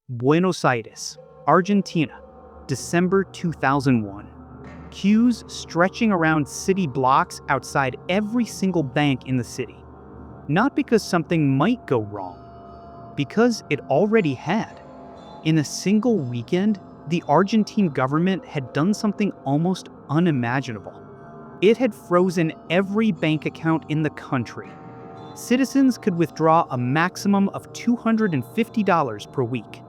Buenos Aires, Argentina, December 2001. Queues stretching around city blocks outside every single bank in the city. Not because something might go wrong, because it already had. In a single weekend, the Argentine government had done something almost unimaginable. It had frozen every bank account in the country. Citizens could withdraw a maximum of $250 per week,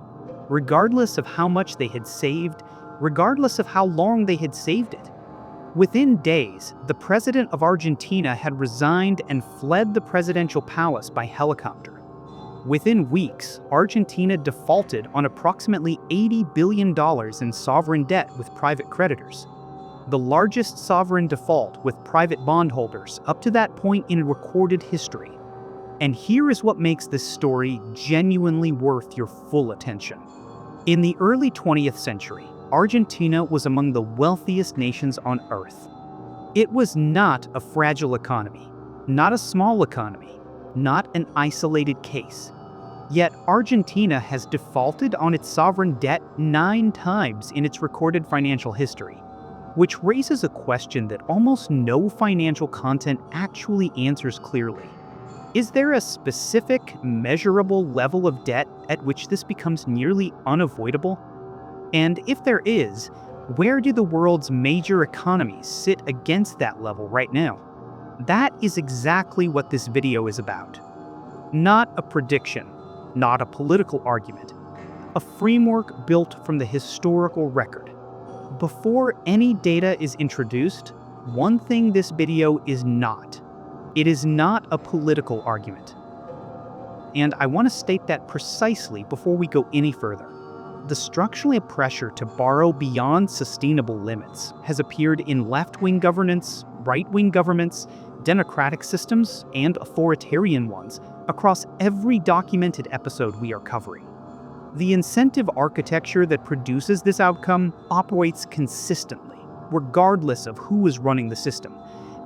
regardless of how much they had saved, regardless of how long they had saved it. Within days, the president of Argentina had resigned and fled the presidential palace by helicopter. Within weeks, Argentina defaulted on approximately $80 billion in sovereign debt with private creditors, the largest sovereign default with private bondholders up to that point in recorded history. And here is what makes this story genuinely worth your full attention. In the early 20th century, Argentina was among the wealthiest nations on Earth. It was not a fragile economy, not a small economy, not an isolated case. Yet Argentina has defaulted on its sovereign debt 9 times in its recorded financial history, which raises a question that almost no financial content actually answers clearly. Is there a specific, measurable level of debt at which this becomes nearly unavoidable? And if there is, where do the world's major economies sit against that level right now? That is exactly what this video is about. Not a prediction, not a political argument, a framework built from the historical record. Before any data is introduced, one thing this video is not. It is not a political argument. And I want to state that precisely before we go any further. The structural pressure to borrow beyond sustainable limits has appeared in left-wing governance, right-wing governments, democratic systems, and authoritarian ones across every documented episode we are covering. The incentive architecture that produces this outcome operates consistently, regardless of who is running the system,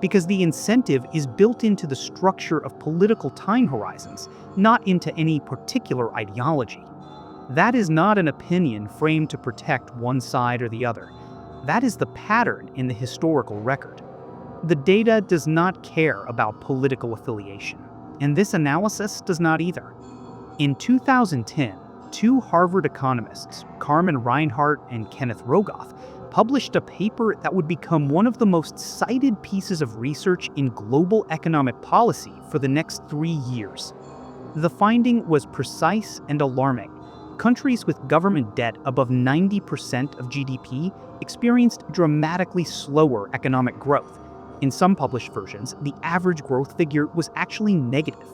because the incentive is built into the structure of political time horizons, not into any particular ideology. That is not an opinion framed to protect one side or the other. That is the pattern in the historical record. The data does not care about political affiliation, and this analysis does not either. In 2010, 2 Harvard economists, Carmen Reinhart and Kenneth Rogoff, published a paper that would become one of the most cited pieces of research in global economic policy for the next 3 years. The finding was precise and alarming. Countries with government debt above 90% of GDP experienced dramatically slower economic growth. In some published versions, the average growth figure was actually negative.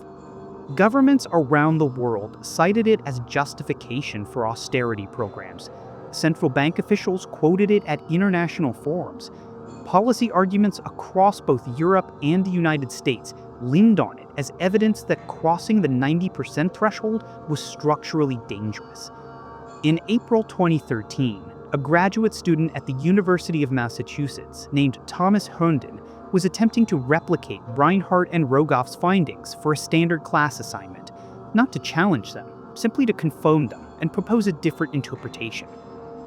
Governments around the world cited it as justification for austerity programs. Central bank officials quoted it at international forums. Policy arguments across both Europe and the United States leaned on it as evidence that crossing the 90% threshold was structurally dangerous. In April 2013, a graduate student at the University of Massachusetts named Thomas Herndon was attempting to replicate Reinhart and Rogoff's findings for a standard class assignment, not to challenge them, simply to confirm them and propose a different interpretation.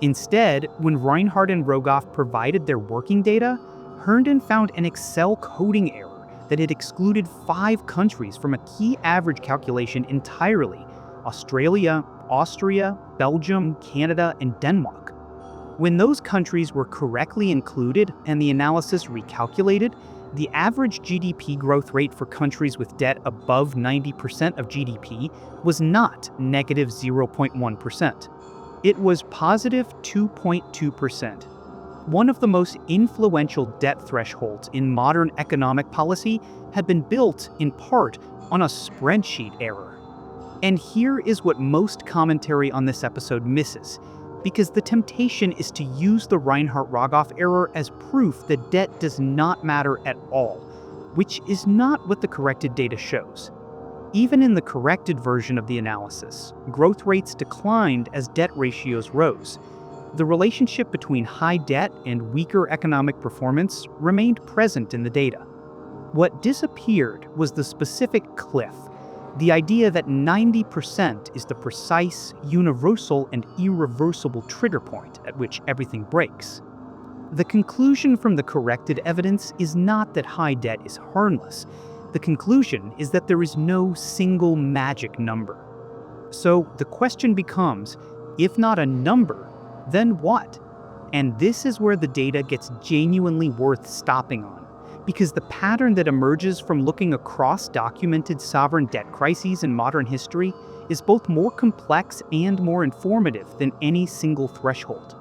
Instead, when Reinhart and Rogoff provided their working data, Herndon found an Excel coding error that had excluded 5 countries from a key average calculation entirely: Australia, Austria, Belgium, Canada, and Denmark. When those countries were correctly included and the analysis recalculated, the average GDP growth rate for countries with debt above 90% of GDP was not negative 0.1%. It was positive 2.2%. One of the most influential debt thresholds in modern economic policy had been built, in part, on a spreadsheet error. And here is what most commentary on this episode misses, because the temptation is to use the Reinhart-Rogoff error as proof that debt does not matter at all, which is not what the corrected data shows. Even in the corrected version of the analysis, growth rates declined as debt ratios rose. The relationship between high debt and weaker economic performance remained present in the data. What disappeared was the specific cliff, The idea that 90% is the precise, universal, and irreversible trigger point at which everything breaks. The conclusion from the corrected evidence is not that high debt is harmless. The conclusion is that there is no single magic number. So the question becomes, if not a number, then what? And this is where the data gets genuinely worth stopping on, because the pattern that emerges from looking across documented sovereign debt crises in modern history is both more complex and more informative than any single threshold.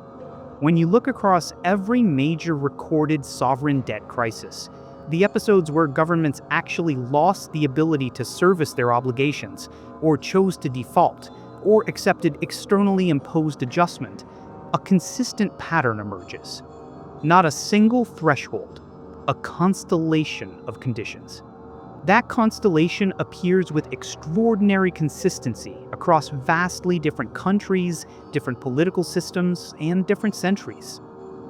When you look across every major recorded sovereign debt crisis, the episodes where governments actually lost the ability to service their obligations, or chose to default, or accepted externally imposed adjustment, a consistent pattern emerges. Not a single threshold, a constellation of conditions. That constellation appears with extraordinary consistency across vastly different countries, different political systems, and different centuries.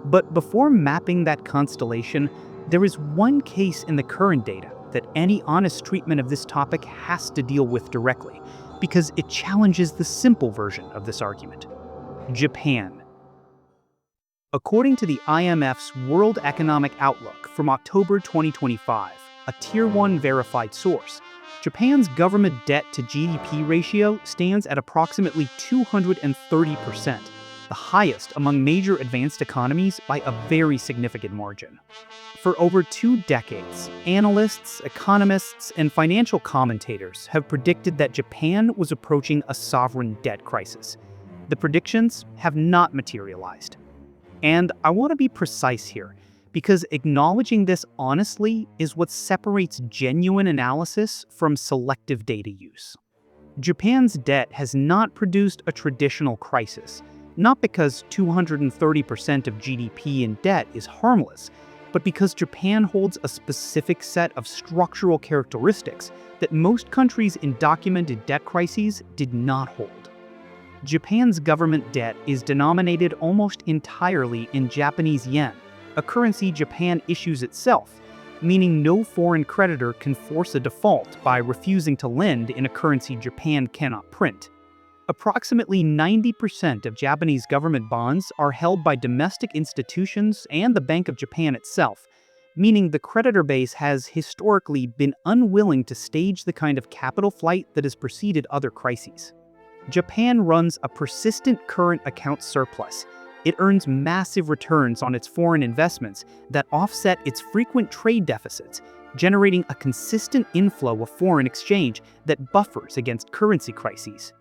But before mapping that constellation, there is one case in the current data that any honest treatment of this topic has to deal with directly, because it challenges the simple version of this argument: Japan. According to the IMF's World Economic Outlook from October 2025, a Tier 1 verified source, Japan's government debt to GDP ratio stands at approximately 230%, the highest among major advanced economies by a very significant margin. For over 2 decades, analysts, economists, and financial commentators have predicted that Japan was approaching a sovereign debt crisis. The predictions have not materialized. And I want to be precise here, because acknowledging this honestly is what separates genuine analysis from selective data use. Japan's debt has not produced a traditional crisis, not because 230% of GDP in debt is harmless, but because Japan holds a specific set of structural characteristics that most countries in documented debt crises did not hold. Japan's government debt is denominated almost entirely in Japanese yen, a currency Japan issues itself, meaning no foreign creditor can force a default by refusing to lend in a currency Japan cannot print. Approximately 90% of Japanese government bonds are held by domestic institutions and the Bank of Japan itself, meaning the creditor base has historically been unwilling to stage the kind of capital flight that has preceded other crises. Japan runs a persistent current account surplus. It earns massive returns on its foreign investments that offset its frequent trade deficits, generating a consistent inflow of foreign exchange that buffers against currency crises.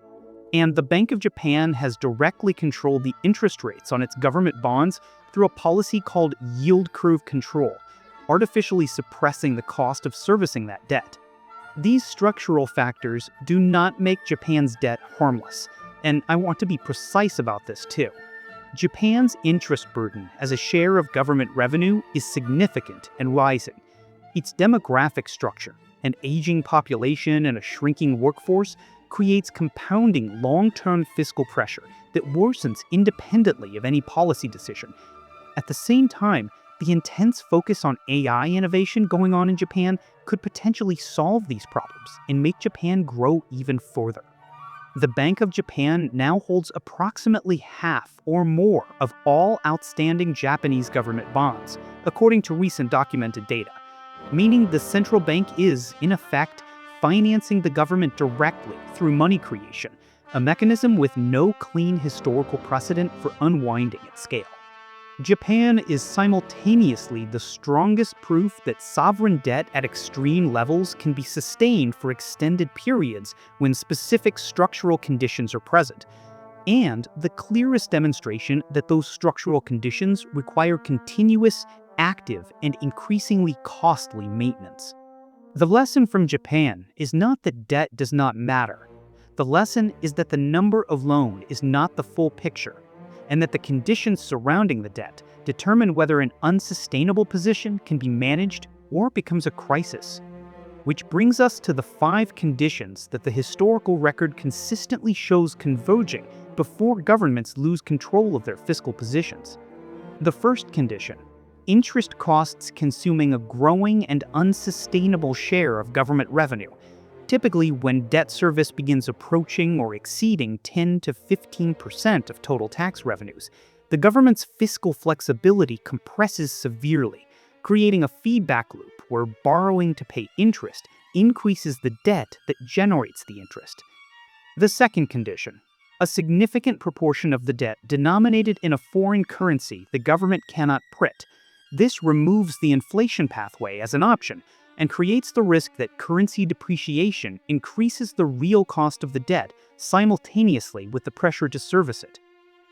And the Bank of Japan has directly controlled the interest rates on its government bonds through a policy called yield curve control, artificially suppressing the cost of servicing that debt. These structural factors do not make Japan's debt harmless, and I want to be precise about this too. Japan's interest burden as a share of government revenue is significant and rising. Its demographic structure, an aging population and a shrinking workforce, creates compounding long-term fiscal pressure that worsens independently of any policy decision. At the same time, the intense focus on AI innovation going on in Japan could potentially solve these problems and make Japan grow even further. The Bank of Japan now holds approximately half or more of all outstanding Japanese government bonds, according to recent documented data, meaning the central bank is, in effect, financing the government directly through money creation, a mechanism with no clean historical precedent for unwinding at scale. Japan is simultaneously the strongest proof that sovereign debt at extreme levels can be sustained for extended periods when specific structural conditions are present, and the clearest demonstration that those structural conditions require continuous, active, and increasingly costly maintenance. The lesson from Japan is not that debt does not matter. The lesson is that the number alone is not the full picture, and that the conditions surrounding the debt determine whether an unsustainable position can be managed or becomes a crisis. Which brings us to the 5 conditions that the historical record consistently shows converging before governments lose control of their fiscal positions. The first condition: interest costs consuming a growing and unsustainable share of government revenue. Typically, when debt service begins approaching or exceeding 10 to 15% of total tax revenues, the government's fiscal flexibility compresses severely, creating a feedback loop where borrowing to pay interest increases the debt that generates the interest. The second condition: a significant proportion of the debt denominated in a foreign currency the government cannot print. This removes the inflation pathway as an option and creates the risk that currency depreciation increases the real cost of the debt simultaneously with the pressure to service it.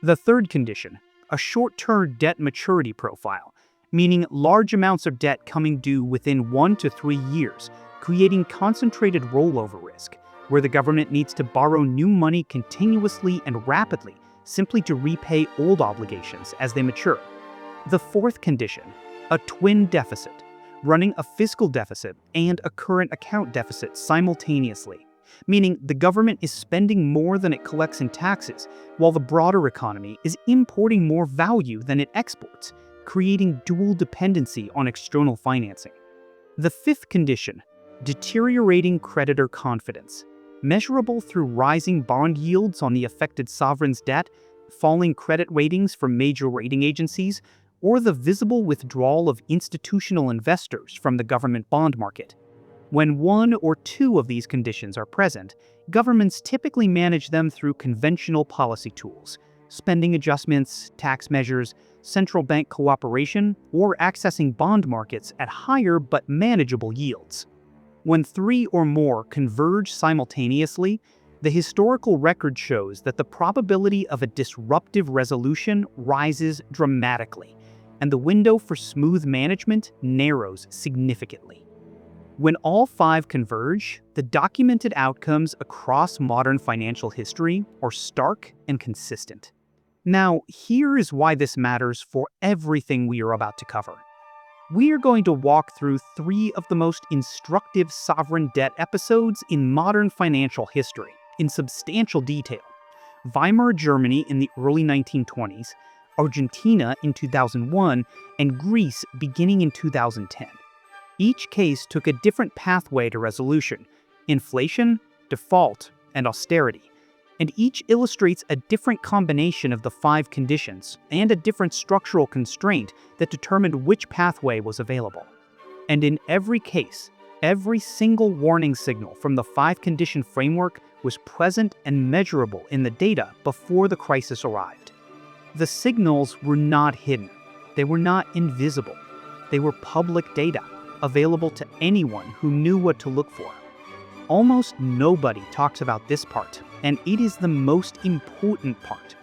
The third condition: a short-term debt maturity profile, meaning large amounts of debt coming due within 1 to 3 years, creating concentrated rollover risk, where the government needs to borrow new money continuously and rapidly simply to repay old obligations as they mature. The fourth condition: a twin deficit, running a fiscal deficit and a current account deficit simultaneously, meaning the government is spending more than it collects in taxes, while the broader economy is importing more value than it exports, creating dual dependency on external financing. The fifth condition: deteriorating creditor confidence, measurable through rising bond yields on the affected sovereign's debt, falling credit ratings from major rating agencies, or the visible withdrawal of institutional investors from the government bond market. When one or two of these conditions are present, governments typically manage them through conventional policy tools: spending adjustments, tax measures, central bank cooperation, or accessing bond markets at higher but manageable yields. When three or more converge simultaneously, the historical record shows that the probability of a disruptive resolution rises dramatically, and the window for smooth management narrows significantly. When all five converge, the documented outcomes across modern financial history are stark and consistent. Now, here is why this matters for everything we are about to cover. We are going to walk through three of the most instructive sovereign debt episodes in modern financial history in substantial detail: Weimar Germany in the early 1920s, Argentina in 2001, and Greece beginning in 2010. Each case took a different pathway to resolution: inflation, default, and austerity. And each illustrates a different combination of the five conditions and a different structural constraint that determined which pathway was available. And in every case, every single warning signal from the five-condition framework was present and measurable in the data before the crisis arrived. The signals were not hidden. They were not invisible. They were public data, available to anyone who knew what to look for. Almost nobody talks about this part, and it is the most important part.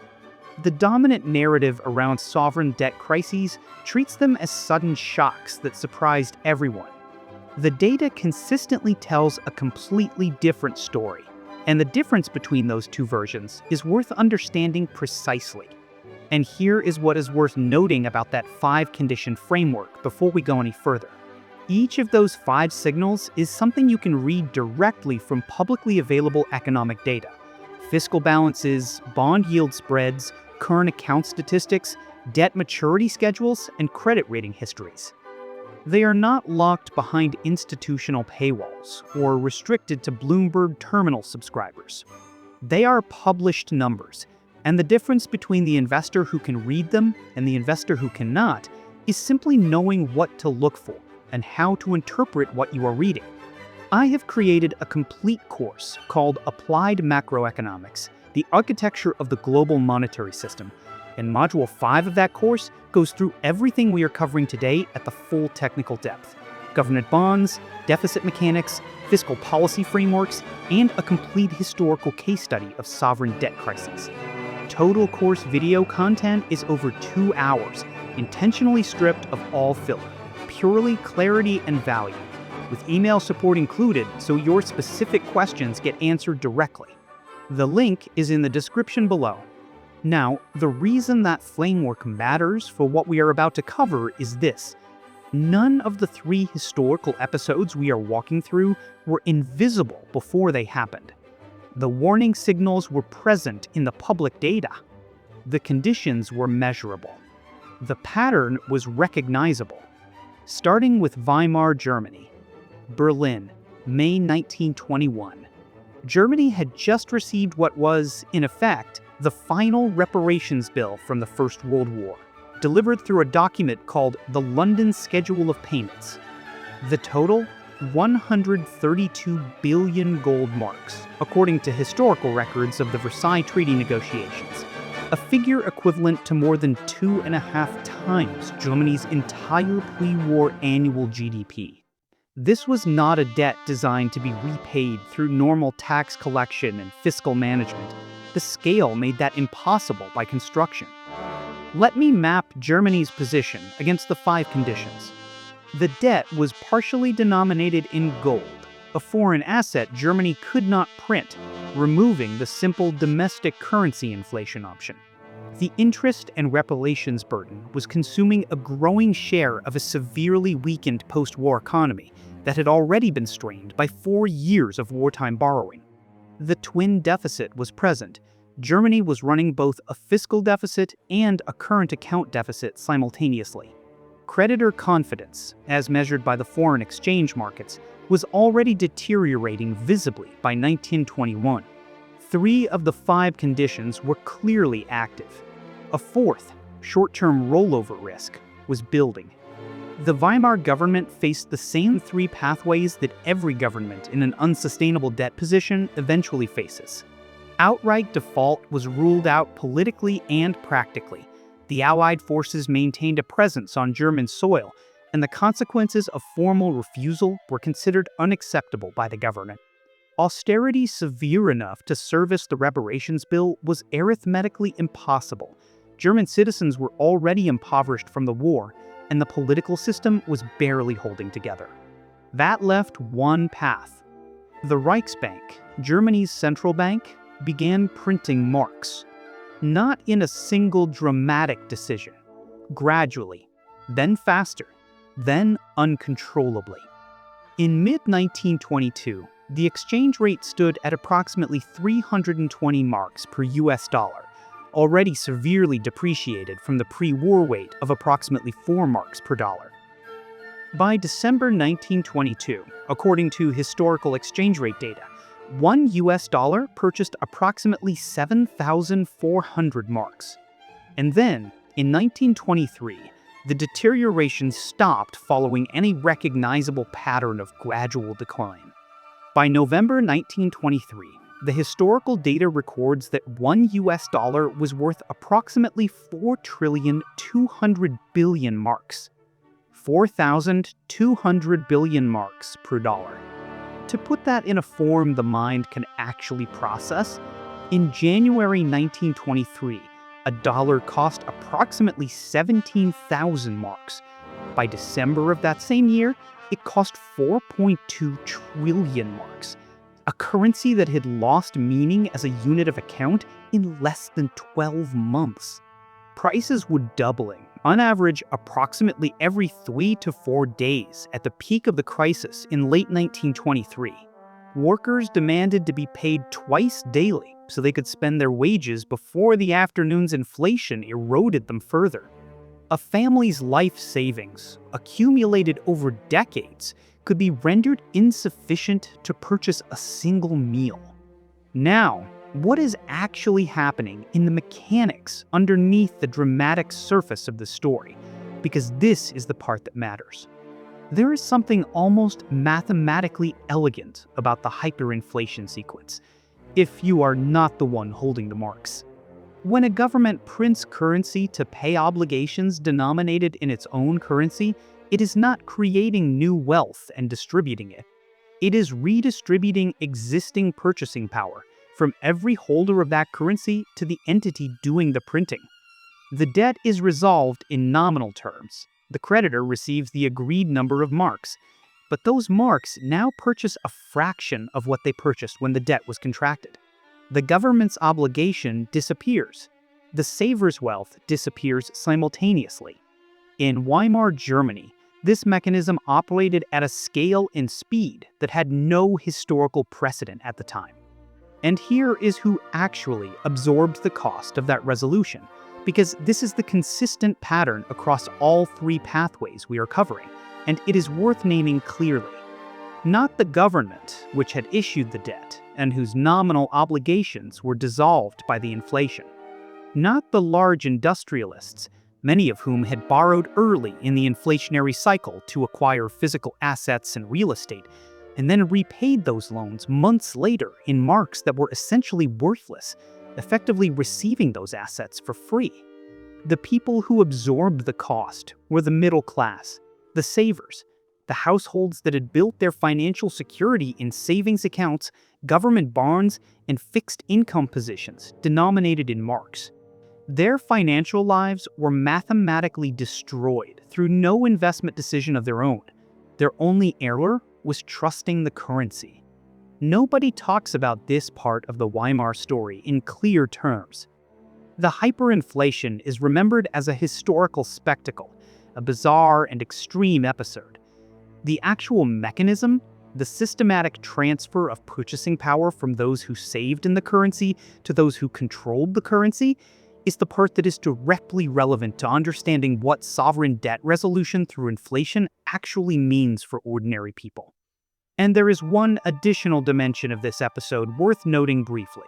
The dominant narrative around sovereign debt crises treats them as sudden shocks that surprised everyone. The data consistently tells a completely different story, and the difference between those two versions is worth understanding precisely. And here is what is worth noting about that five-condition framework before we go any further. Each of those five signals is something you can read directly from publicly available economic data: fiscal balances, bond yield spreads, current account statistics, debt maturity schedules, and credit rating histories. They are not locked behind institutional paywalls or restricted to Bloomberg terminal subscribers. They are published numbers, and the difference between the investor who can read them and the investor who cannot is simply knowing what to look for and how to interpret what you are reading. I have created a complete course called Applied Macroeconomics, the Architecture of the Global Monetary System, and Module 5 of that course goes through everything we are covering today at the full technical depth: government bonds, deficit mechanics, fiscal policy frameworks, and a complete historical case study of sovereign debt crises. Total course video content is over 2 hours, intentionally stripped of all filler, purely clarity and value, with email support included so your specific questions get answered directly. The link is in the description below. Now, the reason that framework matters for what we are about to cover is this: none of the three historical episodes we are walking through were invisible before they happened. The warning signals were present in the public data. The conditions were measurable. The pattern was recognizable. Starting with Weimar Germany, Berlin, May 1921. Germany had just received what was, in effect, the final reparations bill from the First World War, delivered through a document called the London Schedule of Payments. The total? 132 billion gold marks, according to historical records of the Versailles Treaty negotiations, a figure equivalent to more than 2.5 times Germany's entire pre-war annual GDP. This was not a debt designed to be repaid through normal tax collection and fiscal management. The scale made that impossible by construction. Let me map Germany's position against the 5 conditions. The debt was partially denominated in gold, a foreign asset Germany could not print, removing the simple domestic currency inflation option. The interest and reparations burden was consuming a growing share of a severely weakened post-war economy that had already been strained by 4 years of wartime borrowing. The twin deficit was present. Germany was running both a fiscal deficit and a current account deficit simultaneously. Creditor confidence, as measured by the foreign exchange markets, was already deteriorating visibly by 1921. 3 of the 5 conditions were clearly active. A 4th, short-term rollover risk, was building. The Weimar government faced the same 3 pathways that every government in an unsustainable debt position eventually faces. Outright default was ruled out politically and practically. The Allied forces maintained a presence on German soil, and the consequences of formal refusal were considered unacceptable by the government. Austerity severe enough to service the reparations bill was arithmetically impossible. German citizens were already impoverished from the war, and the political system was barely holding together. That left one path. The Reichsbank, Germany's central bank, began printing marks. Not in a single dramatic decision. Gradually, then faster, then uncontrollably. In mid-1922, the exchange rate stood at approximately 320 marks per US dollar, already severely depreciated from the pre-war weight of approximately 4 marks per dollar. By December 1922, according to historical exchange rate data, 1 US dollar purchased approximately 7,400 marks. And then, in 1923, the deterioration stopped following any recognizable pattern of gradual decline. By November 1923, the historical data records that 1 US dollar was worth approximately 4,200 billion marks. 4,200 billion marks per dollar. To put that in a form the mind can actually process, in January 1923, a dollar cost approximately 17,000 marks. By December of that same year, it cost 4.2 trillion marks, a currency that had lost meaning as a unit of account in less than 12 months. Prices were doubling, on average approximately every 3 to 4 days at the peak of the crisis in late 1923. Workers demanded to be paid twice daily so they could spend their wages before the afternoon's inflation eroded them further. A family's life savings, accumulated over decades, could be rendered insufficient to purchase a single meal. Now, what is actually happening in the mechanics underneath the dramatic surface of the story? Because this is the part that matters. There is something almost mathematically elegant about the hyperinflation sequence, if you are not the one holding the marks. When a government prints currency to pay obligations denominated in its own currency, it is not creating new wealth and distributing it. It is redistributing existing purchasing power from every holder of that currency to the entity doing the printing. The debt is resolved in nominal terms. The creditor receives the agreed number of marks, but those marks now purchase a fraction of what they purchased when the debt was contracted. The government's obligation disappears. The saver's wealth disappears simultaneously. In Weimar Germany, this mechanism operated at a scale and speed that had no historical precedent at the time. And here is who actually absorbed the cost of that resolution, because this is the consistent pattern across all 3 pathways we are covering, and it is worth naming clearly. Not the government, which had issued the debt and whose nominal obligations were dissolved by the inflation. Not the large industrialists, many of whom had borrowed early in the inflationary cycle to acquire physical assets and real estate, and then repaid those loans months later in marks that were essentially worthless, effectively receiving those assets for free. The people who absorbed the cost were the middle class, the savers, the households that had built their financial security in savings accounts, government bonds, and fixed income positions denominated in marks. Their financial lives were mathematically destroyed through no investment decision of their own. Their only error was trusting the currency. Nobody talks about this part of the Weimar story in clear terms. The hyperinflation is remembered as a historical spectacle, a bizarre and extreme episode. The actual mechanism, the systematic transfer of purchasing power from those who saved in the currency to those who controlled the currency, is the part that is directly relevant to understanding what sovereign debt resolution through inflation actually means for ordinary people. And there is one additional dimension of this episode worth noting briefly.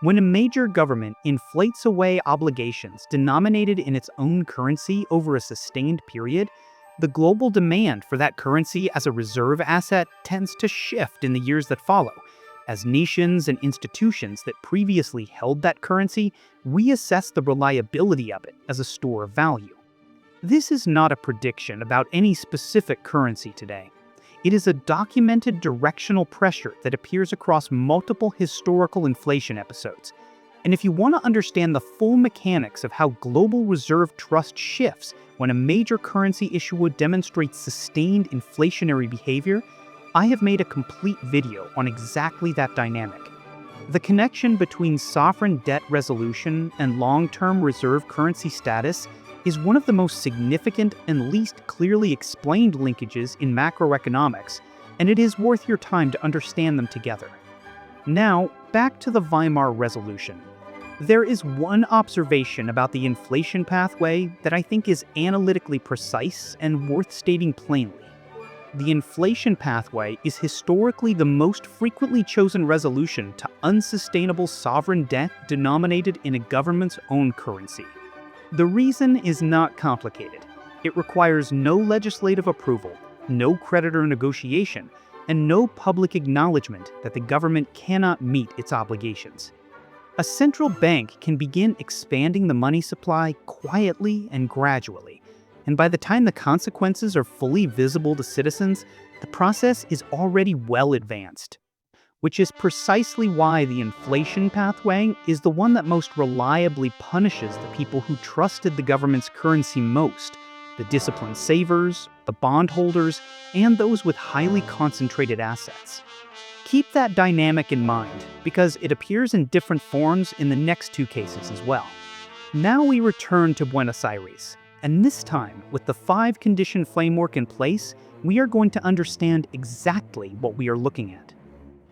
When a major government inflates away obligations denominated in its own currency over a sustained period, the global demand for that currency as a reserve asset tends to shift in the years that follow, as nations and institutions that previously held that currency reassess the reliability of it as a store of value. This is not a prediction about any specific currency today. It is a documented directional pressure that appears across multiple historical inflation episodes. And if you want to understand the full mechanics of how global reserve trust shifts when a major currency issuer demonstrates sustained inflationary behavior, I have made a complete video on exactly that dynamic. The connection between sovereign debt resolution and long-term reserve currency status is one of the most significant and least clearly explained linkages in macroeconomics, and it is worth your time to understand them together. Now, back to the Weimar Resolution. There is one observation about the inflation pathway that I think is analytically precise and worth stating plainly. The inflation pathway is historically the most frequently chosen resolution to unsustainable sovereign debt denominated in a government's own currency. The reason is not complicated. It requires no legislative approval, no creditor negotiation, and no public acknowledgement that the government cannot meet its obligations. A central bank can begin expanding the money supply quietly and gradually, and by the time the consequences are fully visible to citizens, the process is already well advanced. Which is precisely why the inflation pathway is the one that most reliably punishes the people who trusted the government's currency most: the disciplined savers, the bondholders, and those with highly concentrated assets. Keep that dynamic in mind, because it appears in different forms in the next two cases as well. Now we return to Buenos Aires, and this time, with the 5-condition framework in place, we are going to understand exactly what we are looking at.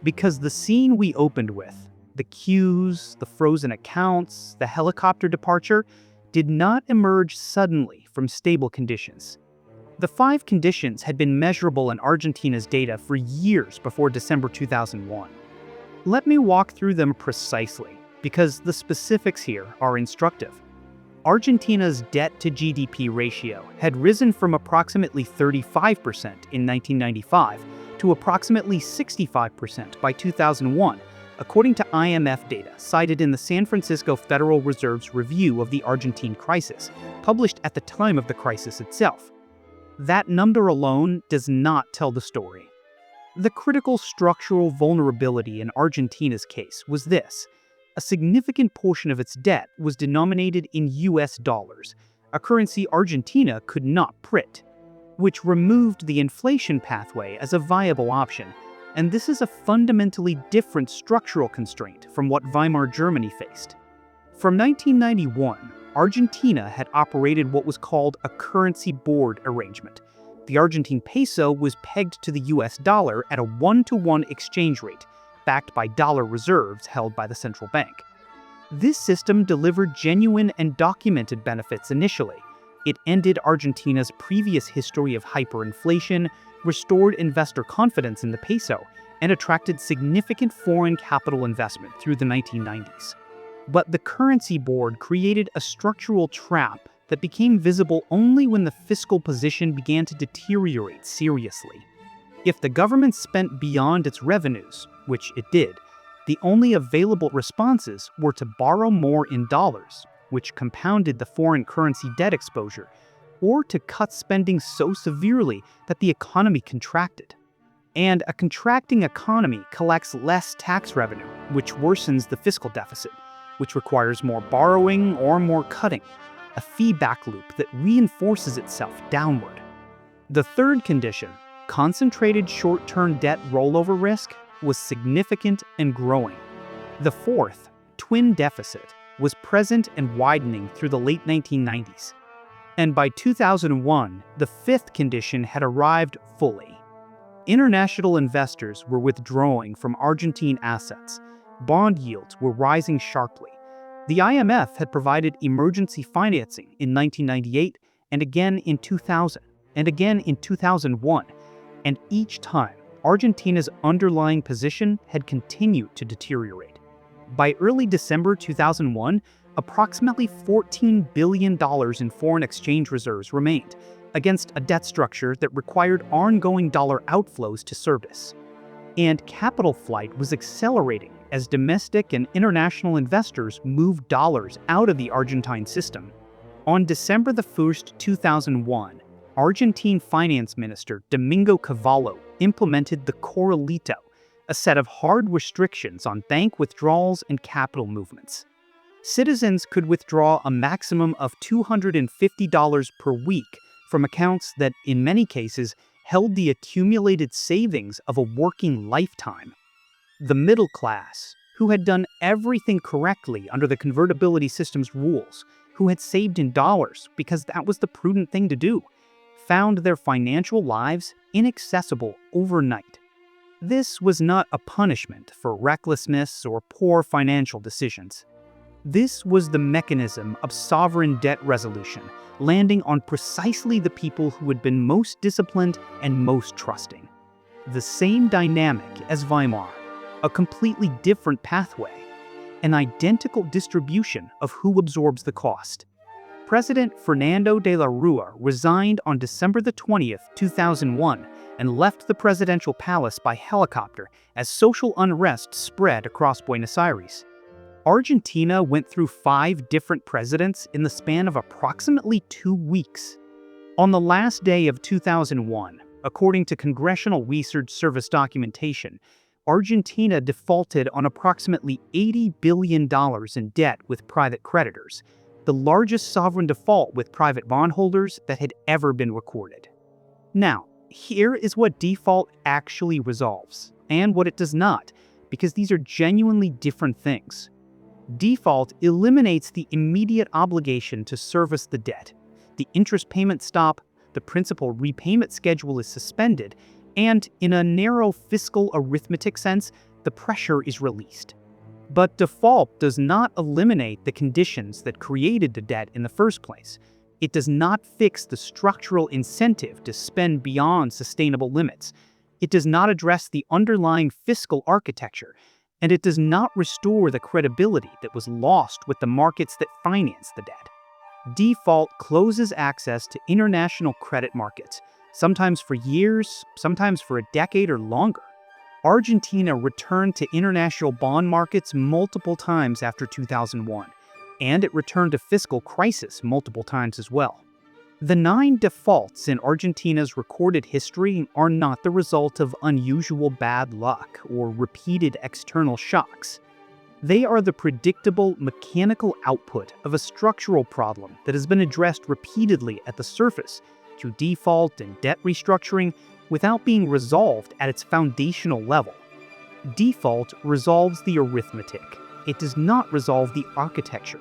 Because the scene we opened with, the queues, the frozen accounts, the helicopter departure, did not emerge suddenly from stable conditions. The 5 conditions had been measurable in Argentina's data for years before December 2001. Let me walk through them precisely, because the specifics here are instructive. Argentina's debt-to-GDP ratio had risen from approximately 35% in 1995 to approximately 65% by 2001, according to IMF data cited in the San Francisco Federal Reserve's review of the Argentine crisis, published at the time of the crisis itself. That number alone does not tell the story. The critical structural vulnerability in Argentina's case was this: a significant portion of its debt was denominated in US dollars, a currency Argentina could not print, which removed the inflation pathway as a viable option, and this is a fundamentally different structural constraint from what Weimar Germany faced. From 1991, Argentina had operated what was called a currency board arrangement. The Argentine peso was pegged to the US dollar at a 1-to-1 exchange rate, backed by dollar reserves held by the central bank. This system delivered genuine and documented benefits initially. It ended Argentina's previous history of hyperinflation, restored investor confidence in the peso, and attracted significant foreign capital investment through the 1990s. But the currency board created a structural trap that became visible only when the fiscal position began to deteriorate seriously. If the government spent beyond its revenues, which it did, the only available responses were to borrow more in dollars, which compounded the foreign currency debt exposure, or to cut spending so severely that the economy contracted. And a contracting economy collects less tax revenue, which worsens the fiscal deficit, which requires more borrowing or more cutting, a feedback loop that reinforces itself downward. The third condition, concentrated short-term debt rollover risk, was significant and growing. The fourth, twin deficit, was present and widening through the late 1990s. And by 2001, the fifth condition had arrived fully. International investors were withdrawing from Argentine assets. Bond yields were rising sharply. The IMF had provided emergency financing in 1998 and again in 2000 and again in 2001. And each time, Argentina's underlying position had continued to deteriorate. By early December 2001, approximately $14 billion in foreign exchange reserves remained, against a debt structure that required ongoing dollar outflows to service. And capital flight was accelerating as domestic and international investors moved dollars out of the Argentine system. On December 1st, 2001, Argentine Finance Minister Domingo Cavallo implemented the Corralito, a set of hard restrictions on bank withdrawals and capital movements. Citizens could withdraw a maximum of $250 per week from accounts that, in many cases, held the accumulated savings of a working lifetime. The middle class, who had done everything correctly under the convertibility system's rules, who had saved in dollars because that was the prudent thing to do, found their financial lives inaccessible overnight. This was not a punishment for recklessness or poor financial decisions. This was the mechanism of sovereign debt resolution, landing on precisely the people who had been most disciplined and most trusting. The same dynamic as Weimar, a completely different pathway, an identical distribution of who absorbs the cost. President Fernando de la Rúa resigned on December 20th, 2001, and left the presidential palace by helicopter as social unrest spread across Buenos Aires. Argentina went through 5 different presidents in the span of approximately 2 weeks. On the last day of 2001, according to Congressional Research Service documentation, Argentina defaulted on approximately $80 billion in debt with private creditors, the largest sovereign default with private bondholders that had ever been recorded. Now, here is what default actually resolves, and what it does not, because these are genuinely different things. Default eliminates the immediate obligation to service the debt. The interest payments stop, the principal repayment schedule is suspended, and in a narrow fiscal arithmetic sense, the pressure is released. But default does not eliminate the conditions that created the debt in the first place. It does not fix the structural incentive to spend beyond sustainable limits. It does not address the underlying fiscal architecture, and it does not restore the credibility that was lost with the markets that finance the debt. Default closes access to international credit markets, sometimes for years, sometimes for a decade or longer. Argentina returned to international bond markets multiple times after 2001, and it returned to fiscal crisis multiple times as well. The 9 defaults in Argentina's recorded history are not the result of unusual bad luck or repeated external shocks. They are the predictable mechanical output of a structural problem that has been addressed repeatedly at the surface through default and debt restructuring without being resolved at its foundational level. Default resolves the arithmetic. It does not resolve the architecture.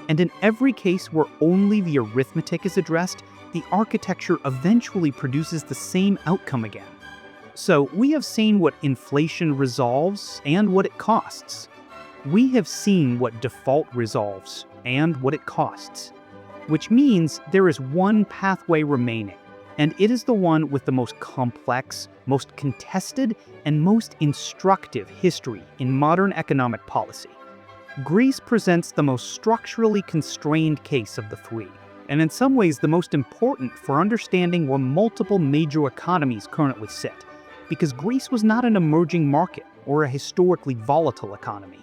And in every case where only the arithmetic is addressed, the architecture eventually produces the same outcome again. So we have seen what inflation resolves and what it costs. We have seen what default resolves and what it costs. Which means there is one pathway remaining, and it is the one with the most complex, most contested, and most instructive history in modern economic policy. Greece presents the most structurally constrained case of the three, and in some ways the most important for understanding where multiple major economies currently sit, because Greece was not an emerging market or a historically volatile economy.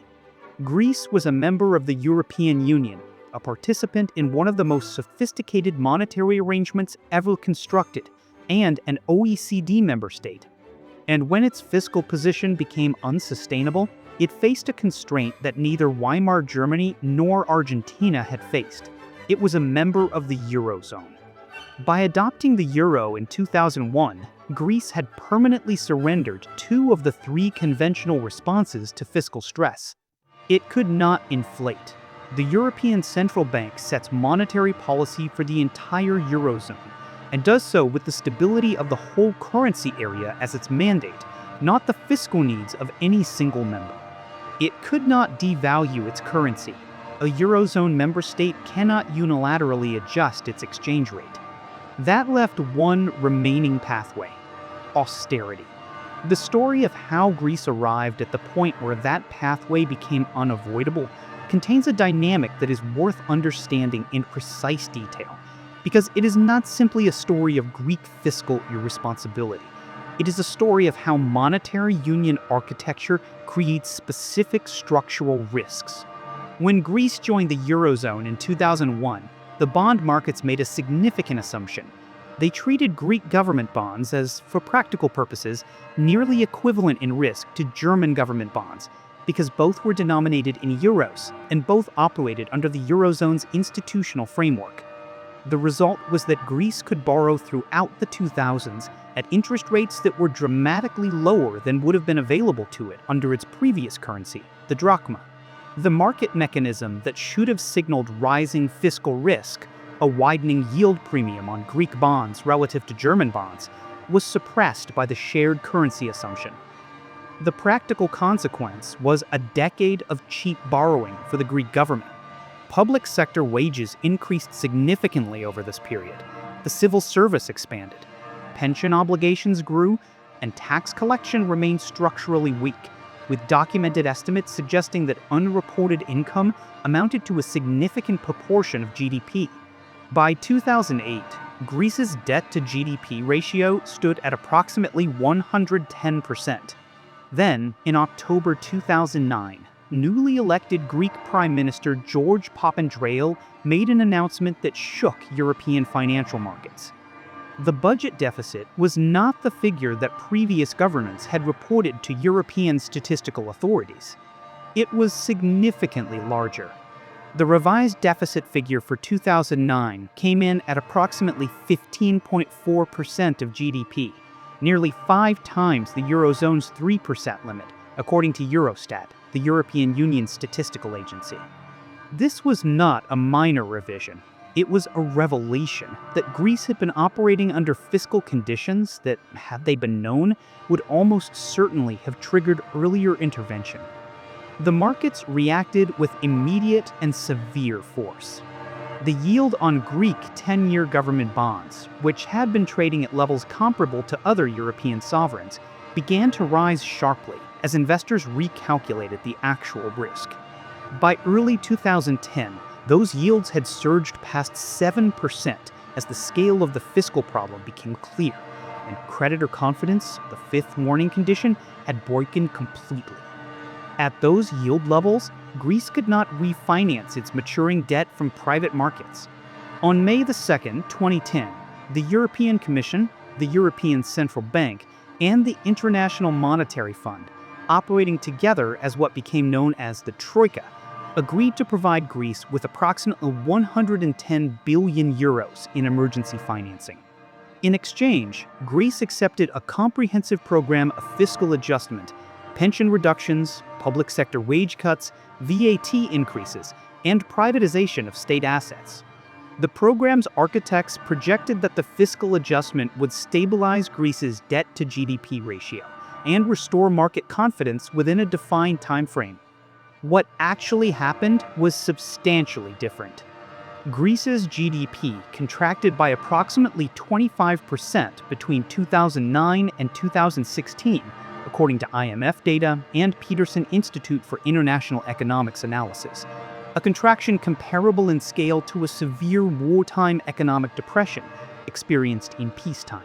Greece was a member of the European Union, a participant in one of the most sophisticated monetary arrangements ever constructed, and an OECD member state. And when its fiscal position became unsustainable, it faced a constraint that neither Weimar Germany nor Argentina had faced. It was a member of the Eurozone. By adopting the euro in 2001, Greece had permanently surrendered two of the three conventional responses to fiscal stress. It could not inflate. The European Central Bank sets monetary policy for the entire Eurozone, and does so with the stability of the whole currency area as its mandate, not the fiscal needs of any single member. It could not devalue its currency. A Eurozone member state cannot unilaterally adjust its exchange rate. That left one remaining pathway: austerity. The story of how Greece arrived at the point where that pathway became unavoidable contains a dynamic that is worth understanding in precise detail, because it is not simply a story of Greek fiscal irresponsibility. It is a story of how monetary union architecture creates specific structural risks. When Greece joined the Eurozone in 2001, the bond markets made a significant assumption. They treated Greek government bonds as, for practical purposes, nearly equivalent in risk to German government bonds, because both were denominated in euros and both operated under the Eurozone's institutional framework. The result was that Greece could borrow throughout the 2000s at interest rates that were dramatically lower than would have been available to it under its previous currency, the drachma. The market mechanism that should have signaled rising fiscal risk, a widening yield premium on Greek bonds relative to German bonds, was suppressed by the shared currency assumption. The practical consequence was a decade of cheap borrowing for the Greek government. Public sector wages increased significantly over this period. The civil service expanded. Pension obligations grew, and tax collection remained structurally weak, with documented estimates suggesting that unreported income amounted to a significant proportion of GDP. By 2008, Greece's debt-to-GDP ratio stood at approximately 110%. Then, in October 2009, newly elected Greek Prime Minister George Papandreou made an announcement that shook European financial markets. The budget deficit was not the figure that previous governments had reported to European statistical authorities. It was significantly larger. The revised deficit figure for 2009 came in at approximately 15.4% of GDP, nearly 5 times the Eurozone's 3% limit, according to Eurostat, the European Union statistical agency. This was not a minor revision. It was a revelation that Greece had been operating under fiscal conditions that, had they been known, would almost certainly have triggered earlier intervention. The markets reacted with immediate and severe force. The yield on Greek 10-year government bonds, which had been trading at levels comparable to other European sovereigns, began to rise sharply as investors recalculated the actual risk. By early 2010, those yields had surged past 7% as the scale of the fiscal problem became clear, and creditor confidence, the fifth warning condition, had broken completely. At those yield levels, Greece could not refinance its maturing debt from private markets. On May 2, 2010, the European Commission, the European Central Bank, and the International Monetary Fund, operating together as what became known as the Troika, agreed to provide Greece with approximately 110 billion euros in emergency financing. In exchange, Greece accepted a comprehensive program of fiscal adjustment, pension reductions, public sector wage cuts, VAT increases, and privatization of state assets. The program's architects projected that the fiscal adjustment would stabilize Greece's debt-to-GDP ratio and restore market confidence within a defined time frame. What actually happened was substantially different. Greece's GDP contracted by approximately 25% between 2009 and 2016, according to IMF data and Peterson Institute for International Economics analysis, a contraction comparable in scale to a severe wartime economic depression experienced in peacetime.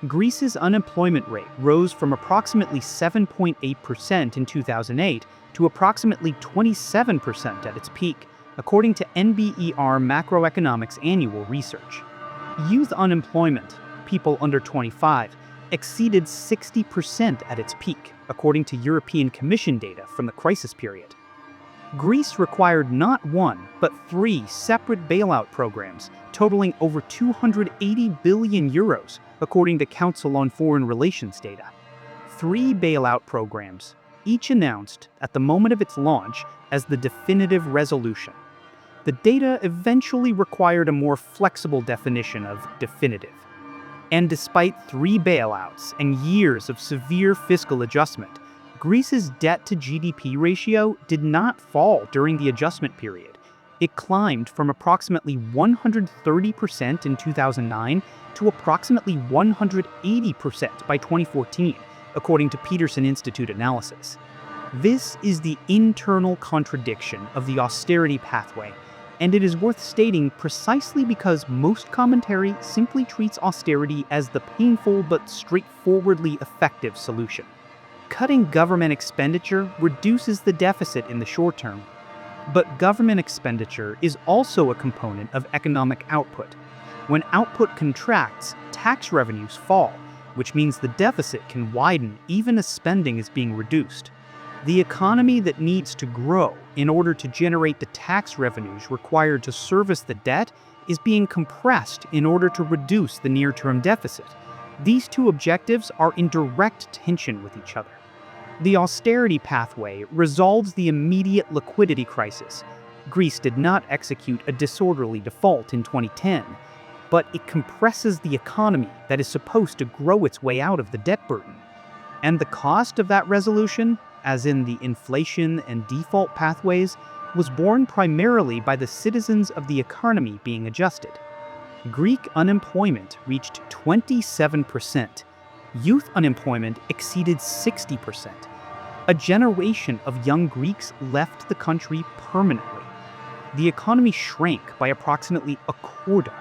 Greece's unemployment rate rose from approximately 7.8% in 2008 to approximately 27% at its peak, according to NBER Macroeconomics annual research. Youth unemployment, people under 25, exceeded 60% at its peak, according to European Commission data from the crisis period. Greece required not one, but 3 separate bailout programs, totaling over 280 billion euros, according to Council on Foreign Relations data. 3 bailout programs, each announced at the moment of its launch as the definitive resolution. The data eventually required a more flexible definition of definitive. And despite 3 bailouts and years of severe fiscal adjustment, Greece's debt-to-GDP ratio did not fall during the adjustment period. It climbed from approximately 130% in 2009 to approximately 180% by 2014, according to Peterson Institute analysis. This is the internal contradiction of the austerity pathway, and it is worth stating precisely because most commentary simply treats austerity as the painful but straightforwardly effective solution. Cutting government expenditure reduces the deficit in the short term, but government expenditure is also a component of economic output. When output contracts, tax revenues fall, which means the deficit can widen even as spending is being reduced. The economy that needs to grow in order to generate the tax revenues required to service the debt is being compressed in order to reduce the near-term deficit. These two objectives are in direct tension with each other. The austerity pathway resolves the immediate liquidity crisis. Greece did not execute a disorderly default in 2010, but it compresses the economy that is supposed to grow its way out of the debt burden. And the cost of that resolution, as in the inflation and default pathways, was borne primarily by the citizens of the economy being adjusted. Greek unemployment reached 27%. Youth unemployment exceeded 60%. A generation of young Greeks left the country permanently. The economy shrank by approximately a quarter.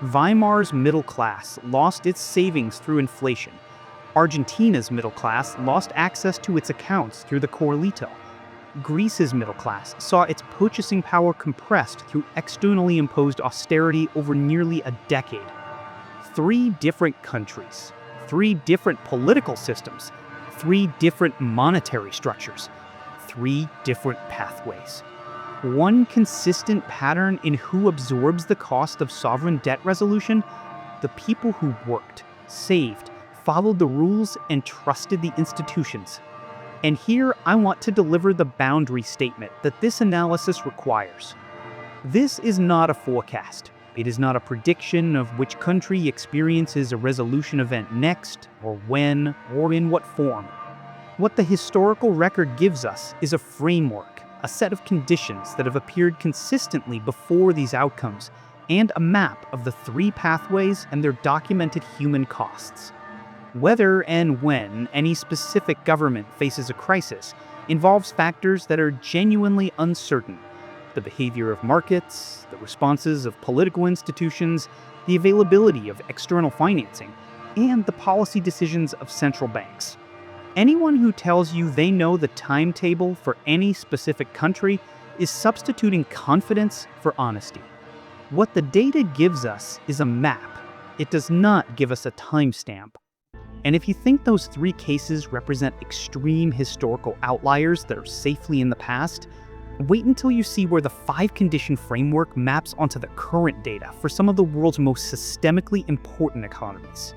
Weimar's middle class lost its savings through inflation. Argentina's middle class lost access to its accounts through the corralito. Greece's middle class saw its purchasing power compressed through externally imposed austerity over nearly a decade. 3 different countries, 3 different political systems, 3 different monetary structures, 3 different pathways. One consistent pattern in who absorbs the cost of sovereign debt resolution: the people who worked, saved, followed the rules, and trusted the institutions. And here I want to deliver the boundary statement that this analysis requires. This is not a forecast. It is not a prediction of which country experiences a resolution event next, or when, or in what form. What the historical record gives us is a framework, a set of conditions that have appeared consistently before these outcomes, and a map of the 3 pathways and their documented human costs. Whether and when any specific government faces a crisis involves factors that are genuinely uncertain: the behavior of markets, the responses of political institutions, the availability of external financing, and the policy decisions of central banks. Anyone who tells you they know the timetable for any specific country is substituting confidence for honesty. What the data gives us is a map. It does not give us a timestamp. And if you think those 3 cases represent extreme historical outliers that are safely in the past, wait until you see where the 5-condition framework maps onto the current data for some of the world's most systemically important economies.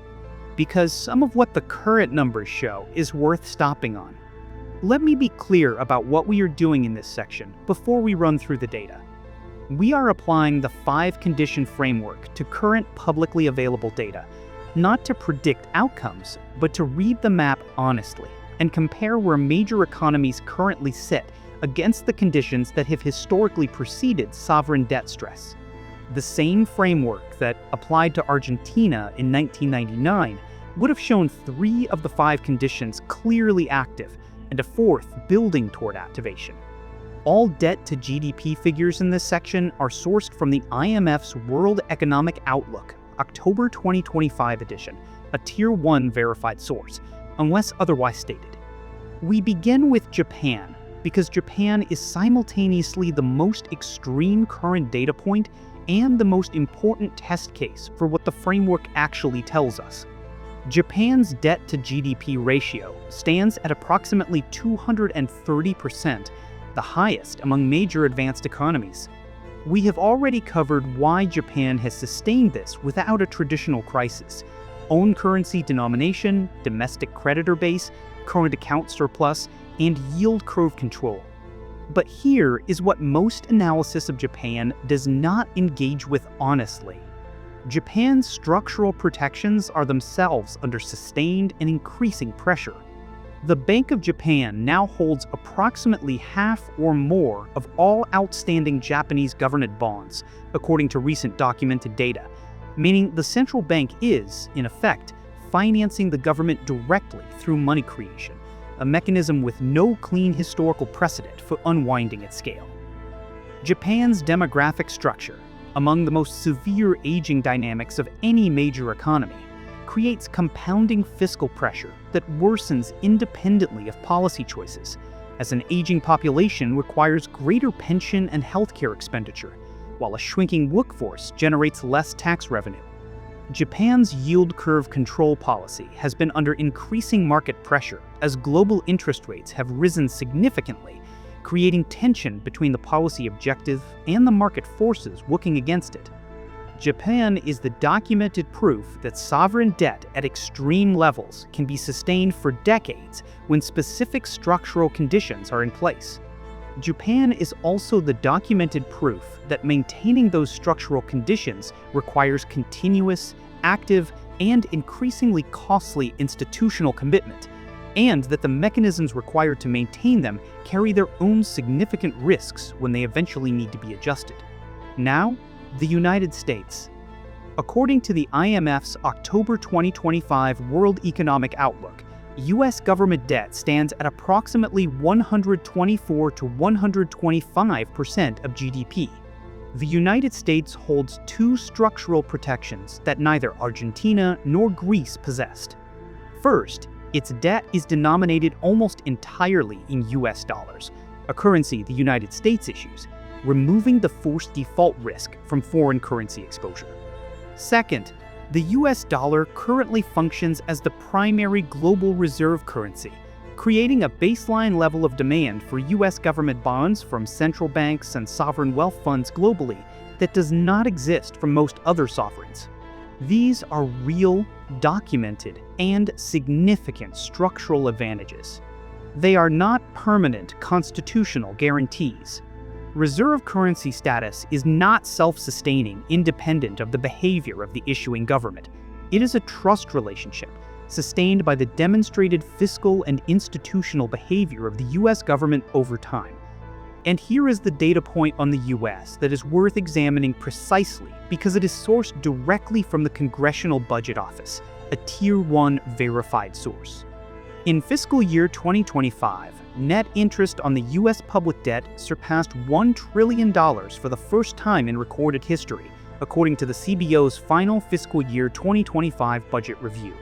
Because some of what the current numbers show is worth stopping on. Let me be clear about what we are doing in this section before we run through the data. We are applying the 5-condition framework to current publicly available data, not to predict outcomes, but to read the map honestly and compare where major economies currently sit against the conditions that have historically preceded sovereign debt stress. The same framework that applied to Argentina in 1999 would have shown 3 of the 5 conditions clearly active, and a 4th building toward activation. All debt-to-GDP figures in this section are sourced from the IMF's World Economic Outlook, October 2025 edition, a Tier 1 verified source, unless otherwise stated. We begin with Japan, because Japan is simultaneously the most extreme current data point and the most important test case for what the framework actually tells us. Japan's debt-to-GDP ratio stands at approximately 230%, the highest among major advanced economies. We have already covered why Japan has sustained this without a traditional crisis: own currency denomination, domestic creditor base, current account surplus, and yield curve control. But here is what most analysis of Japan does not engage with honestly. Japan's structural protections are themselves under sustained and increasing pressure. The Bank of Japan now holds approximately half or more of all outstanding Japanese government bonds, according to recent documented data, meaning the central bank is, in effect, financing the government directly through money creation, a mechanism with no clean historical precedent for unwinding at scale. Japan's demographic structure, among the most severe aging dynamics of any major economy, creates compounding fiscal pressure that worsens independently of policy choices, as an aging population requires greater pension and healthcare expenditure, while a shrinking workforce generates less tax revenue. Japan's yield curve control policy has been under increasing market pressure as global interest rates have risen significantly, creating tension between the policy objective and the market forces working against it. Japan is the documented proof that sovereign debt at extreme levels can be sustained for decades when specific structural conditions are in place. Japan is also the documented proof that maintaining those structural conditions requires continuous, active, and increasingly costly institutional commitment, and that the mechanisms required to maintain them carry their own significant risks when they eventually need to be adjusted. Now, the United States. According to the IMF's October 2025 World Economic Outlook, U.S. government debt stands at approximately 124 to 125% of GDP. The United States holds 2 structural protections that neither Argentina nor Greece possessed. First, its debt is denominated almost entirely in U.S. dollars, a currency the United States issues, removing the forced default risk from foreign currency exposure. Second, the US dollar currently functions as the primary global reserve currency, creating a baseline level of demand for US government bonds from central banks and sovereign wealth funds globally that does not exist from most other sovereigns. These are real, documented, and significant structural advantages. They are not permanent constitutional guarantees. Reserve currency status is not self-sustaining, independent of the behavior of the issuing government. It is a trust relationship, sustained by the demonstrated fiscal and institutional behavior of the US government over time. And here is the data point on the US that is worth examining precisely because it is sourced directly from the Congressional Budget Office, a Tier 1 verified source. In fiscal year 2025, net interest on the U.S. public debt surpassed $1 trillion for the first time in recorded history, according to the CBO's final fiscal year 2025 budget review.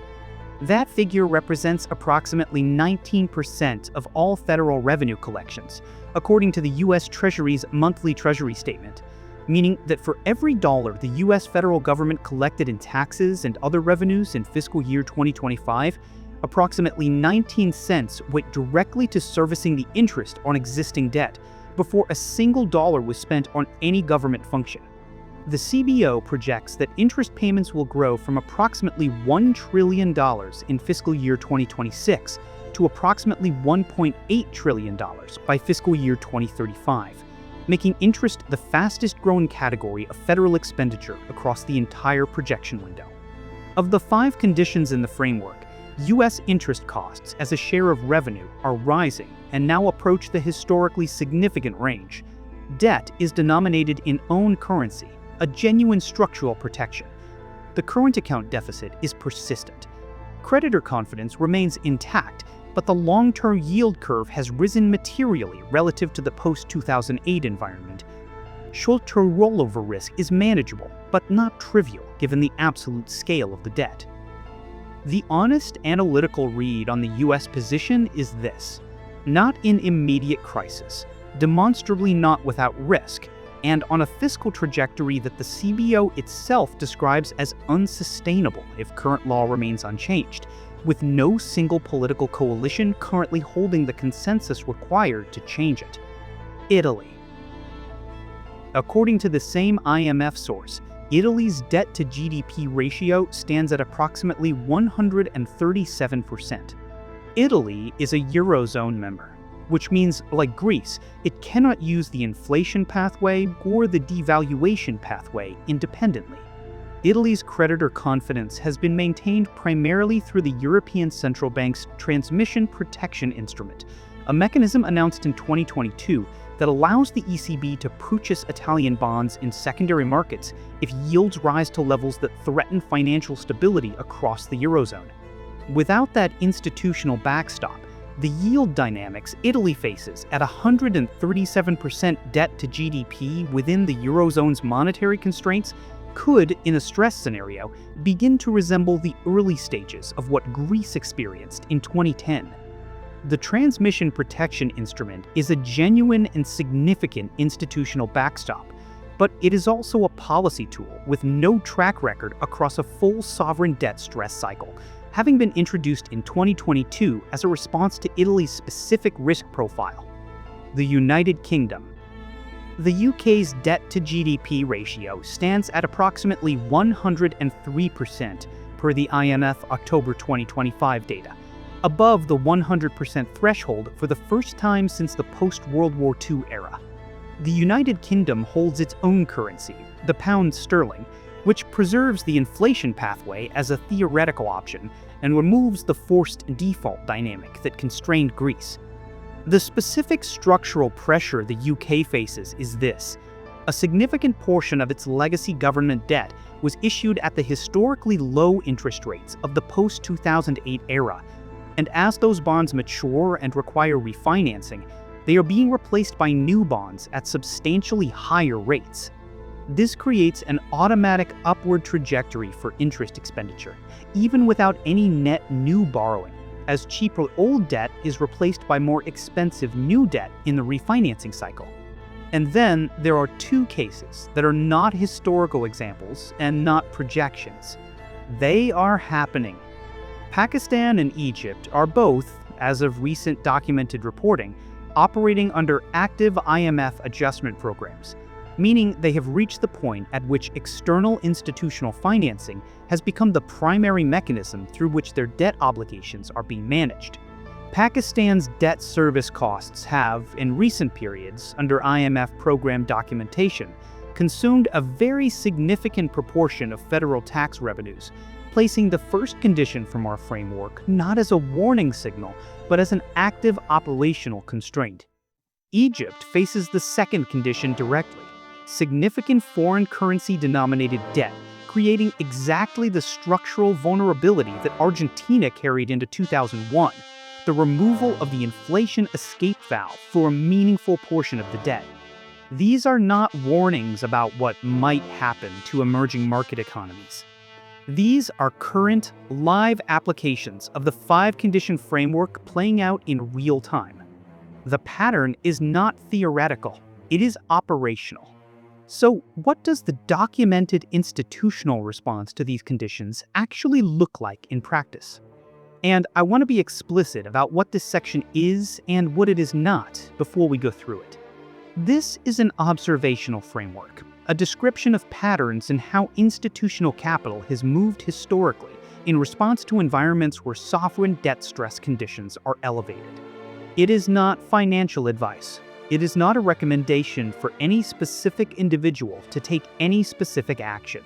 That figure represents approximately 19% of all federal revenue collections, according to the U.S. Treasury's monthly Treasury statement, meaning that for every dollar the U.S. federal government collected in taxes and other revenues in fiscal year 2025, approximately 19 cents went directly to servicing the interest on existing debt, before a single dollar was spent on any government function. The CBO projects that interest payments will grow from approximately $1 trillion in fiscal year 2026 to approximately $1.8 trillion by fiscal year 2035, making interest the fastest growing category of federal expenditure across the entire projection window. Of the 5 conditions in the framework, U.S. interest costs as a share of revenue are rising and now approach the historically significant range. Debt is denominated in own currency, a genuine structural protection. The current account deficit is persistent. Creditor confidence remains intact, but the long-term yield curve has risen materially relative to the post-2008 environment. Short-term rollover risk is manageable, but not trivial given the absolute scale of the debt. The honest analytical read on the US position is this: not in immediate crisis, demonstrably not without risk, and on a fiscal trajectory that the CBO itself describes as unsustainable if current law remains unchanged, with no single political coalition currently holding the consensus required to change it. Italy. According to the same IMF source, Italy's debt-to-GDP ratio stands at approximately 137%. Italy is a Eurozone member, which means, like Greece, it cannot use the inflation pathway or the devaluation pathway independently. Italy's creditor confidence has been maintained primarily through the European Central Bank's Transmission Protection Instrument, a mechanism announced in 2022 that allows the ECB to purchase Italian bonds in secondary markets if yields rise to levels that threaten financial stability across the Eurozone. Without that institutional backstop, the yield dynamics Italy faces at 137% debt to GDP within the Eurozone's monetary constraints could, in a stress scenario, begin to resemble the early stages of what Greece experienced in 2010. The Transmission Protection Instrument is a genuine and significant institutional backstop, but it is also a policy tool with no track record across a full sovereign debt stress cycle, having been introduced in 2022 as a response to Italy's specific risk profile. The United Kingdom. The UK's debt-to-GDP ratio stands at approximately 103% per the IMF October 2025 data, above the 100% threshold for the first time since the post-World War II era. The United Kingdom holds its own currency, the pound sterling, which preserves the inflation pathway as a theoretical option and removes the forced default dynamic that constrained Greece. The specific structural pressure the UK faces is this: a significant portion of its legacy government debt was issued at the historically low interest rates of the post-2008 era, and as those bonds mature and require refinancing, they are being replaced by new bonds at substantially higher rates. This creates an automatic upward trajectory for interest expenditure, even without any net new borrowing, as cheaper old debt is replaced by more expensive new debt in the refinancing cycle. And then there are two cases that are not historical examples and not projections. They are happening. Pakistan and Egypt are both, as of recent documented reporting, operating under active IMF adjustment programs, meaning they have reached the point at which external institutional financing has become the primary mechanism through which their debt obligations are being managed. Pakistan's debt service costs have, in recent periods, under IMF program documentation, consumed a very significant proportion of federal tax revenues, placing the first condition from our framework not as a warning signal, but as an active operational constraint. Egypt faces the second condition directly: significant foreign currency-denominated debt, creating exactly the structural vulnerability that Argentina carried into 2001, the removal of the inflation escape valve for a meaningful portion of the debt. These are not warnings about what might happen to emerging market economies. These are current, live applications of the five-condition framework playing out in real time. The pattern is not theoretical, it is operational. So, what does the documented institutional response to these conditions actually look like in practice? And I want to be explicit about what this section is and what it is not before we go through it. This is an observational framework, a description of patterns in how institutional capital has moved historically in response to environments where sovereign debt stress conditions are elevated. It is not financial advice. It is not a recommendation for any specific individual to take any specific action.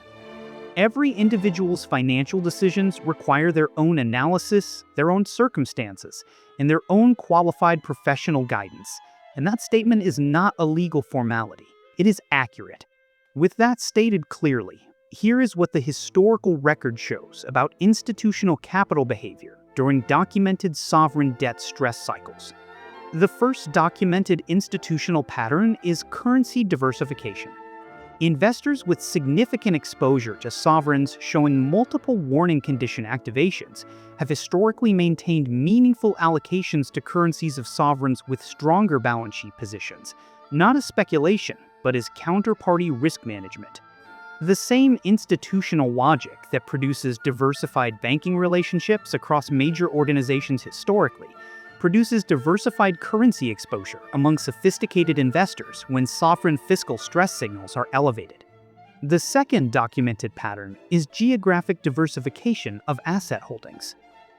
Every individual's financial decisions require their own analysis, their own circumstances, and their own qualified professional guidance. And that statement is not a legal formality. It is accurate. With that stated clearly, here is what the historical record shows about institutional capital behavior during documented sovereign debt stress cycles. The first documented institutional pattern is currency diversification. Investors with significant exposure to sovereigns showing multiple warning condition activations have historically maintained meaningful allocations to currencies of sovereigns with stronger balance sheet positions, not as speculation, but as counterparty risk management. The same institutional logic that produces diversified banking relationships across major organizations historically produces diversified currency exposure among sophisticated investors when sovereign fiscal stress signals are elevated. The second documented pattern is geographic diversification of asset holdings.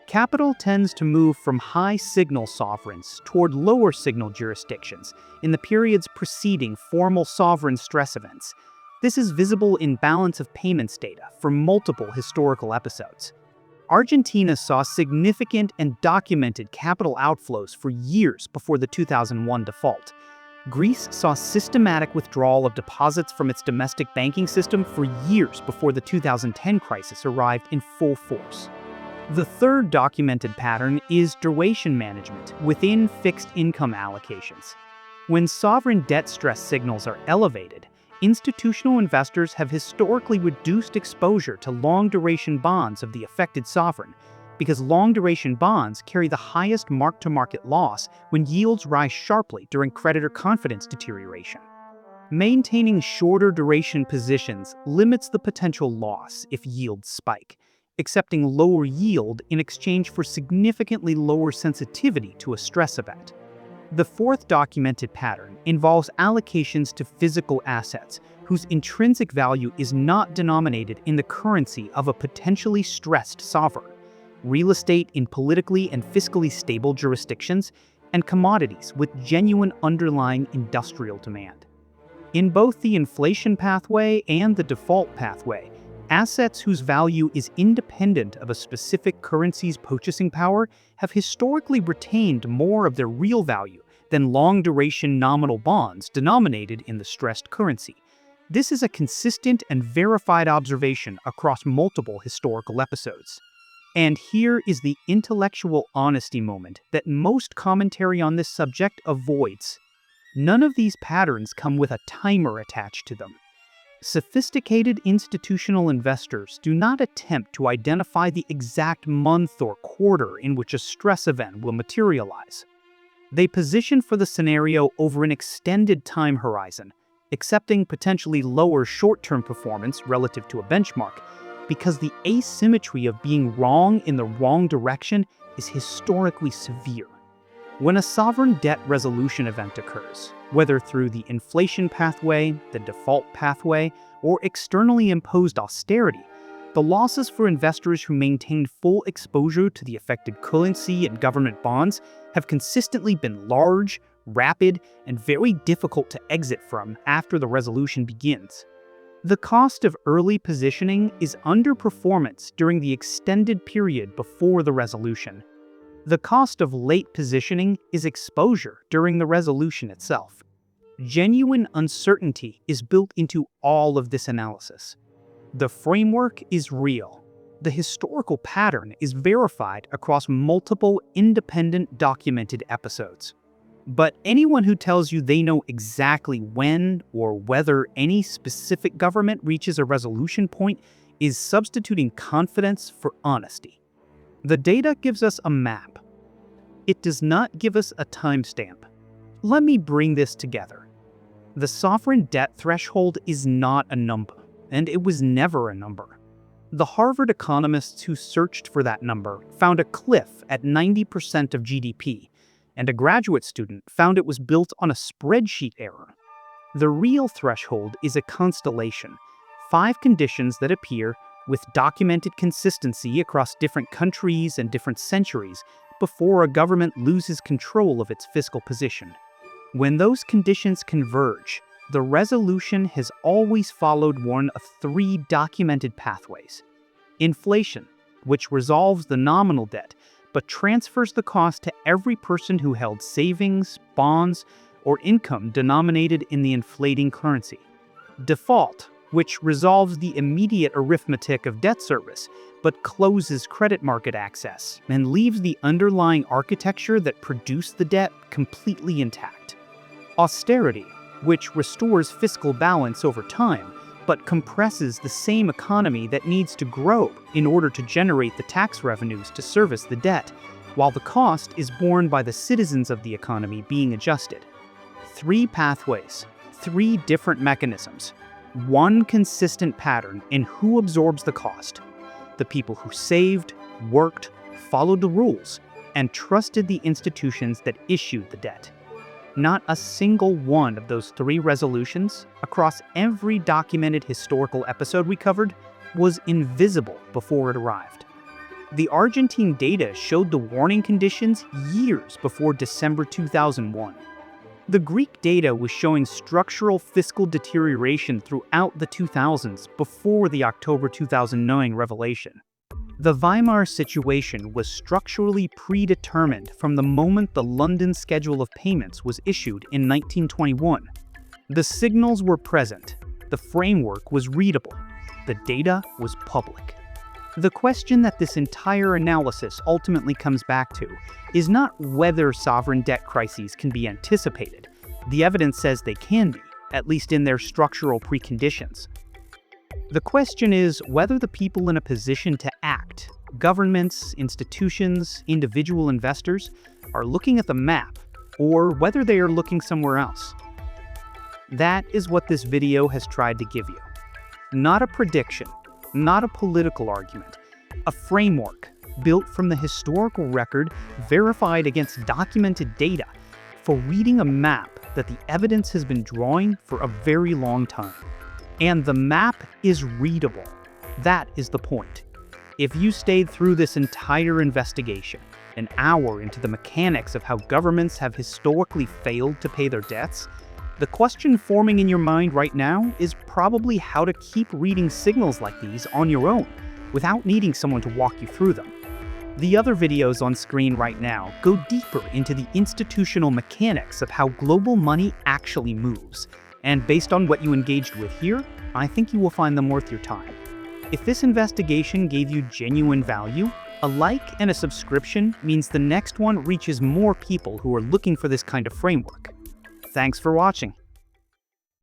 Capital tends to move from high-signal sovereigns toward lower-signal jurisdictions in the periods preceding formal sovereign stress events. This is visible in balance of payments data for multiple historical episodes. Argentina saw significant and documented capital outflows for years before the 2001 default. Greece saw systematic withdrawal of deposits from its domestic banking system for years before the 2010 crisis arrived in full force. The third documented pattern is duration management within fixed income allocations. When sovereign debt stress signals are elevated, institutional investors have historically reduced exposure to long-duration bonds of the affected sovereign because long-duration bonds carry the highest mark-to-market loss when yields rise sharply during creditor confidence deterioration. Maintaining shorter duration positions limits the potential loss if yields spike, accepting lower yield in exchange for significantly lower sensitivity to a stress event. The fourth documented pattern involves allocations to physical assets whose intrinsic value is not denominated in the currency of a potentially stressed sovereign, real estate in politically and fiscally stable jurisdictions, and commodities with genuine underlying industrial demand. In both the inflation pathway and the default pathway, assets whose value is independent of a specific currency's purchasing power have historically retained more of their real value than long-duration nominal bonds denominated in the stressed currency. This is a consistent and verified observation across multiple historical episodes. And here is the intellectual honesty moment that most commentary on this subject avoids. None of these patterns come with a timer attached to them. Sophisticated institutional investors do not attempt to identify the exact month or quarter in which a stress event will materialize. They position for the scenario over an extended time horizon, accepting potentially lower short-term performance relative to a benchmark, because the asymmetry of being wrong in the wrong direction is historically severe. When a sovereign debt resolution event occurs, whether through the inflation pathway, the default pathway, or externally imposed austerity, the losses for investors who maintained full exposure to the affected currency and government bonds have consistently been large, rapid, and very difficult to exit from after the resolution begins. The cost of early positioning is underperformance during the extended period before the resolution. The cost of late positioning is exposure during the resolution itself. Genuine uncertainty is built into all of this analysis. The framework is real. The historical pattern is verified across multiple independent documented episodes. But anyone who tells you they know exactly when or whether any specific government reaches a resolution point is substituting confidence for honesty. The data gives us a map. It does not give us a timestamp. Let me bring this together. The sovereign debt threshold is not a number, and it was never a number. The Harvard economists who searched for that number found a cliff at 90% of GDP, and a graduate student found it was built on a spreadsheet error. The real threshold is a constellation, 5 conditions that appear with documented consistency across different countries and different centuries before a government loses control of its fiscal position. When those conditions converge, the resolution has always followed one of 3 documented pathways. Inflation, which resolves the nominal debt, but transfers the cost to every person who held savings, bonds, or income denominated in the inflating currency. Default, which resolves the immediate arithmetic of debt service, but closes credit market access and leaves the underlying architecture that produced the debt completely intact. Austerity, which restores fiscal balance over time, but compresses the same economy that needs to grow in order to generate the tax revenues to service the debt, while the cost is borne by the citizens of the economy being adjusted. 3 pathways, 3 different mechanisms, one consistent pattern in who absorbs the cost: the people who saved, worked, followed the rules, and trusted the institutions that issued the debt. Not a single one of those 3 resolutions, across every documented historical episode we covered, was invisible before it arrived. The Argentine data showed the warning conditions years before December 2001. The Greek data was showing structural fiscal deterioration throughout the 2000s before the October 2009 revelation. The Weimar situation was structurally predetermined from the moment the London Schedule of Payments was issued in 1921. The signals were present, the framework was readable, the data was public. The question that this entire analysis ultimately comes back to is not whether sovereign debt crises can be anticipated. The evidence says they can be, at least in their structural preconditions. The question is whether the people in a position to act, governments, institutions, individual investors, are looking at the map, or whether they are looking somewhere else. That is what this video has tried to give you. Not a prediction, not a political argument, a framework built from the historical record verified against documented data for reading a map that the evidence has been drawing for a very long time. And the map is readable. That is the point. If you stayed through this entire investigation, an hour into the mechanics of how governments have historically failed to pay their debts, the question forming in your mind right now is probably how to keep reading signals like these on your own, without needing someone to walk you through them. The other videos on screen right now go deeper into the institutional mechanics of how global money actually moves, and based on what you engaged with here, I think you will find them worth your time. If this investigation gave you genuine value, a like and a subscription means the next one reaches more people who are looking for this kind of framework. Thanks for watching.